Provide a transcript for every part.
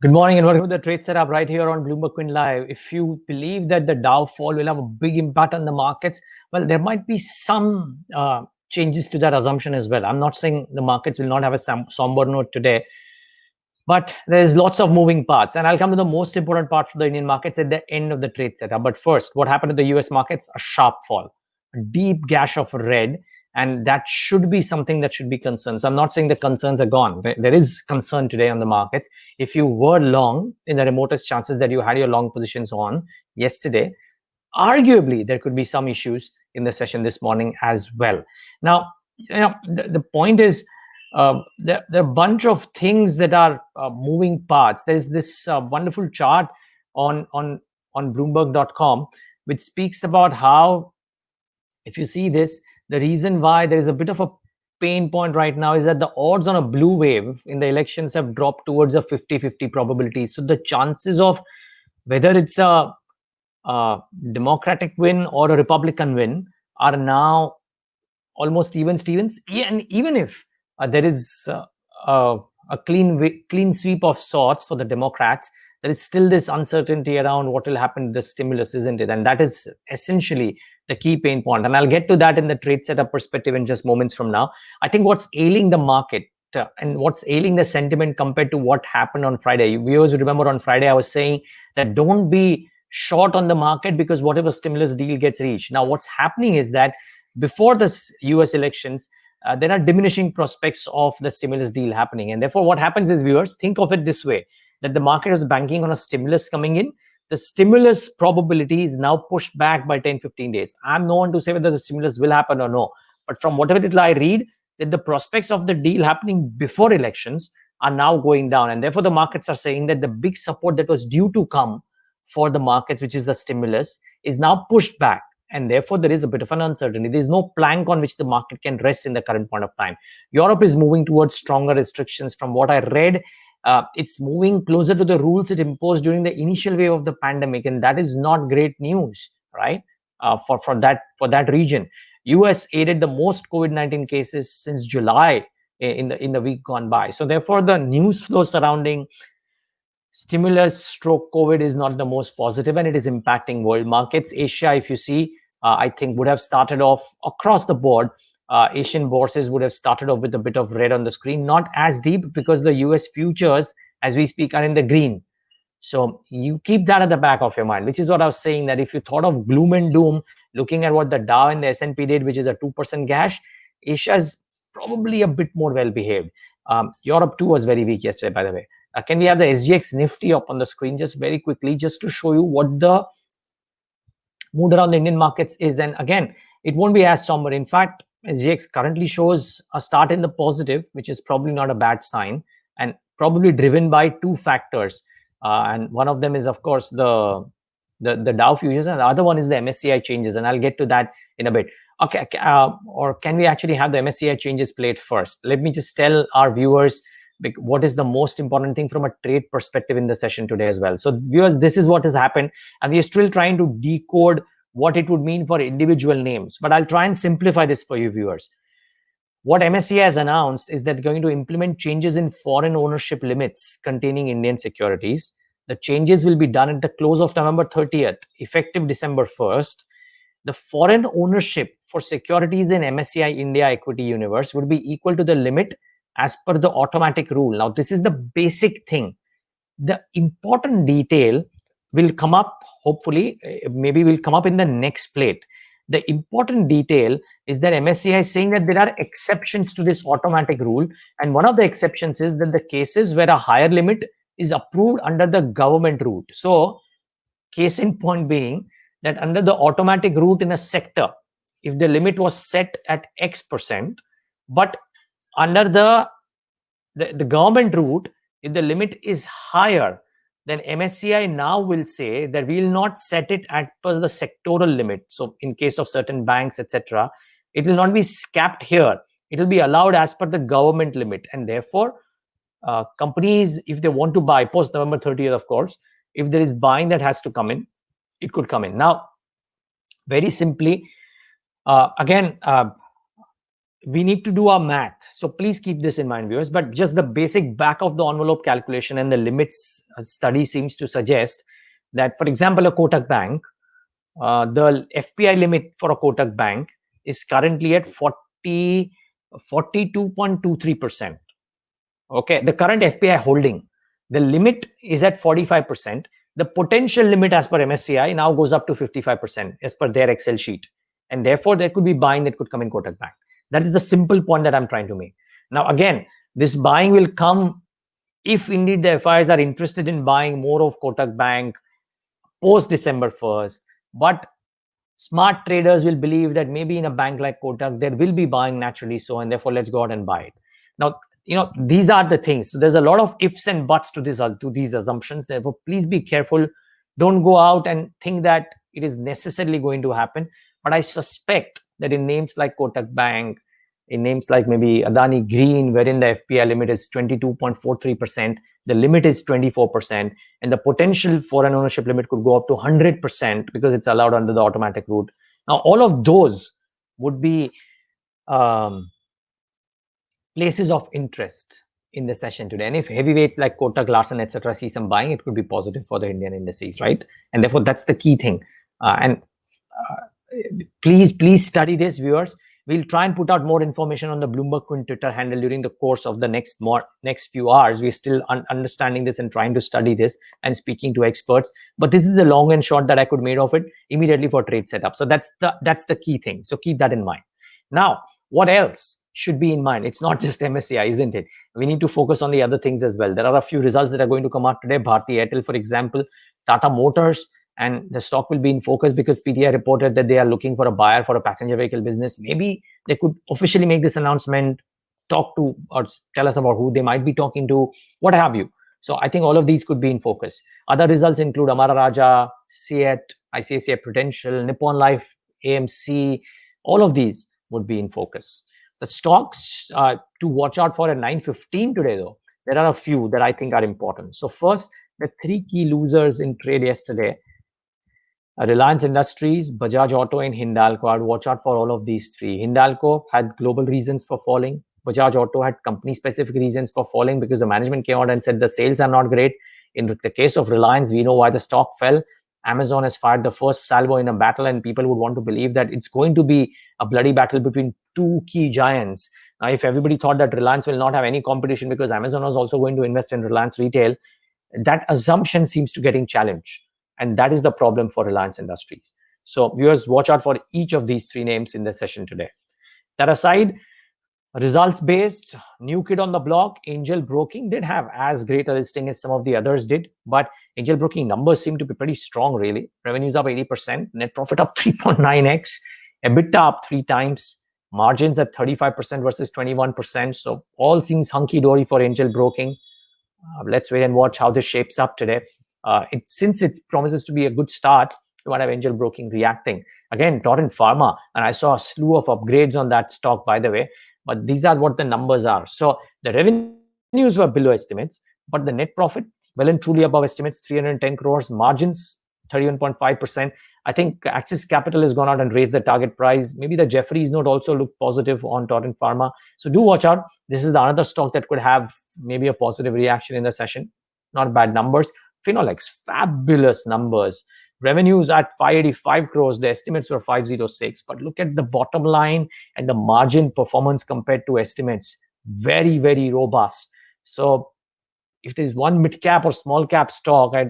Good morning and welcome to the trade setup right here on BloombergQuint Live. If you believe that the Dow fall will have a big impact on the markets, well, there might be some changes to that assumption as well. I'm not saying the markets will not have a somber note today, but there's lots of moving parts. And I'll come to the most important part for the Indian markets at the end of the trade setup. But first, what happened to the US markets? A sharp fall, a deep gash of red. And that should be something that should be concerned. So I'm not saying the concerns are gone. There is concern today on the markets. If you were long, in the remotest chances that you had your long positions on yesterday, arguably there could be some issues in the session this morning as well. Now, the point is, there are a bunch of things that are moving parts. There's this wonderful chart on Bloomberg.com, which speaks about how, if you see this, the reason why there is a bit of a pain point right now is that the odds on a blue wave in the elections have dropped towards a 50-50 probability. So the chances of whether it's a Democratic win or a Republican win are now almost even Stevens. And even if there is a clean sweep of sorts for the Democrats, there is still this uncertainty around what will happen to the stimulus, isn't it? And that is essentially the key pain point. And I'll get to that in the trade setup perspective in just moments from now. I think what's ailing the market and what's ailing the sentiment compared to what happened on Friday. Viewers remember on Friday, I was saying that don't be short on the market because whatever stimulus deal gets reached. Now, what's happening is that before the US elections, there are diminishing prospects of the stimulus deal happening. And therefore, what happens is, viewers, think of it this way, that the market is banking on a stimulus coming in. The stimulus probability is now pushed back by 10-15 days. I'm no one to say whether the stimulus will happen or no. But from whatever little I read, that the prospects of the deal happening before elections are now going down. And therefore, the markets are saying that the big support that was due to come for the markets, which is the stimulus, is now pushed back. And therefore, there is a bit of an uncertainty. There is no plank on which the market can rest in the current point of time. Europe is moving towards stronger restrictions. From what I read, it's moving closer to the rules it imposed during the initial wave of the pandemic, and that is not great news, right? For that region, US aided the most COVID-19 cases since July in the week gone by. So therefore, the news flow surrounding stimulus stroke COVID is not the most positive, and it is impacting world markets. Asia, if you see, I think would have started off across the board. Asian bourses would have started off with a bit of red on the screen, not as deep because the US futures, as we speak, are in the green. So you keep that at the back of your mind, which is what I was saying, that if you thought of gloom and doom, looking at what the Dow and the S&P did, which is a 2% gash, Asia is probably a bit more well-behaved. Europe too was very weak yesterday, by the way. Can we have the SGX Nifty up on the screen just very quickly, just to show you what the mood around the Indian markets is? And again, it won't be as somber. In fact, SGX currently shows a start in the positive, which is probably not a bad sign, and probably driven by two factors. And one of them is, of course, the Dow futures, and the other one is the MSCI changes, and I'll get to that in a bit. Okay, or can we actually have the MSCI changes played first? Let me just tell our viewers what is the most important thing from a trade perspective in the session today as well. So viewers, this is what has happened, and we are still trying to decode what it would mean for individual names, but I'll try and simplify this for you viewers. What MSCI has announced is that going to implement changes in foreign ownership limits containing Indian securities. The changes will be done at the close of November 30th, effective December 1st. The foreign ownership for securities in MSCI India equity universe would be equal to the limit as per the automatic rule. Now, this is the basic thing. The important detail will come up, hopefully, maybe will come up in the next plate. The important detail is that MSCI is saying that there are exceptions to this automatic rule. And one of the exceptions is that the cases where a higher limit is approved under the government route. So, case in point being that under the automatic route in a sector, if the limit was set at X%, but under the government route, if the limit is higher, then MSCI now will say that we will not set it at per the sectoral limit. So in case of certain banks, etc., it will not be capped here. It will be allowed as per the government limit. And therefore, companies, if they want to buy post November 30th, of course, if there is buying that has to come in, it could come in. Now, very simply, again, we need to do our math. So please keep this in mind, viewers. But just the basic back of the envelope calculation and the limits study seems to suggest that, for example, a Kotak Bank, the FPI limit for a Kotak Bank is currently at 42.23%. Okay, the current FPI holding, the limit is at 45%. The potential limit as per MSCI now goes up to 55% as per their Excel sheet. And therefore, there could be buying that could come in Kotak Bank. That is the simple point that I'm trying to make. Now, again, this buying will come if indeed the FIs are interested in buying more of Kotak Bank post December 1st. But smart traders will believe that maybe in a bank like Kotak, there will be buying naturally so, and therefore let's go out and buy it. Now, these are the things. So there's a lot of ifs and buts to these assumptions. Therefore, please be careful. Don't go out and think that it is necessarily going to happen. But I suspect that in names like Kotak Bank, in names like maybe Adani Green, wherein the FPI limit is 22.43%, the limit is 24%, and the potential for an ownership limit could go up to 100% because it's allowed under the automatic route. Now, all of those would be places of interest in the session today. And if heavyweights like Kotak, Larsen, etc. see some buying, it could be positive for the Indian indices, right? And therefore, that's the key thing. Please study this, viewers. We'll try and put out more information on the BloombergQuint Twitter handle during the course of the next few hours. We're still understanding this and trying to study this and speaking to experts. But this is the long and short that I could make of it immediately for trade setup. So that's the key thing. So keep that in mind. Now, what else should be in mind? It's not just MSCI, isn't it? We need to focus on the other things as well. There are a few results that are going to come out today. Bharti Airtel, for example, Tata Motors, and the stock will be in focus because PTI reported that they are looking for a buyer for a passenger vehicle business. Maybe they could officially make this announcement, talk to or tell us about who they might be talking to, what have you. So I think all of these could be in focus. Other results include Amara Raja, SEAT, ICICI Prudential, Nippon Life, AMC. All of these would be in focus. The stocks to watch out for at 9:15 today, though, there are a few that I think are important. So first, the three key losers in trade yesterday: Reliance Industries, Bajaj Auto, and Hindalco. I'd watch out for all of these three. Hindalco had global reasons for falling. Bajaj Auto had company-specific reasons for falling because the management came out and said the sales are not great. In the case of Reliance, we know why the stock fell. Amazon has fired the first salvo in a battle, and people would want to believe that it's going to be a bloody battle between two key giants. Now, if everybody thought that Reliance will not have any competition because Amazon was also going to invest in Reliance Retail, that assumption seems to getting challenged. And that is the problem for Reliance Industries. So viewers, watch out for each of these three names in the session today. That aside, results-based, new kid on the block, Angel Broking did have as great a listing as some of the others did, but Angel Broking numbers seem to be pretty strong, really. Revenues up 80%, net profit up 3.9x, EBITDA up 3 times, margins at 35% versus 21%. So all seems hunky-dory for Angel Broking. Let's wait and watch how this shapes up today. Since it promises to be a good start, you might have Angel Broking reacting. Again, Torrent Pharma, and I saw a slew of upgrades on that stock, by the way, but these are what the numbers are. So the revenues were below estimates, but the net profit, well and truly above estimates, 310 crores, margins, 31.5%. I think Axis Capital has gone out and raised the target price. Maybe the Jefferies note also looked positive on Torrent Pharma. So do watch out. This is another stock that could have maybe a positive reaction in the session. Not bad numbers. Finolex, fabulous numbers. Revenues at 585 crores. The estimates were 506. But look at the bottom line and the margin performance compared to estimates. Very, very robust. So if there's one mid-cap or small-cap stock, I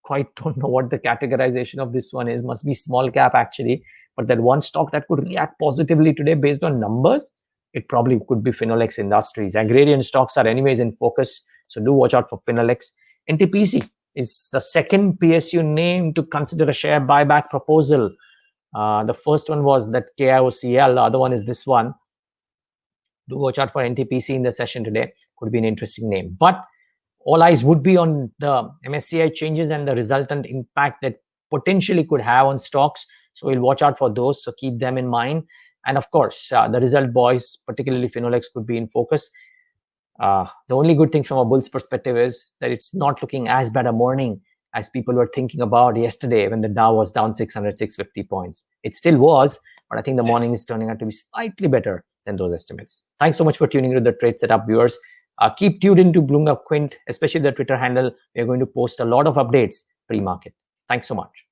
quite don't know what the categorization of this one is. Must be small-cap, actually. But that one stock that could react positively today based on numbers, it probably could be Finolex Industries. Agrarian stocks are anyways in focus. So do watch out for Finolex. Ntpc is the second PSU name to consider a share buyback proposal. The first one was that KIOCL. The other one is this one. Do watch out for Ntpc in the session today. Could be an interesting name. But all eyes would be on the MSCI changes and the resultant impact that potentially could have on stocks. So we'll watch out for those. So keep them in mind. And of course, the result boys, particularly Finolex, could be in focus. The only good thing from a bull's perspective is that it's not looking as bad a morning as people were thinking about yesterday when the Dow was down 600, 650 points. It still was, but I think the morning is turning out to be slightly better than those estimates. Thanks so much for tuning into the Trade Setup, viewers. Keep tuned into BloombergQuint, especially the Twitter handle. We are going to post a lot of updates pre-market. Thanks so much.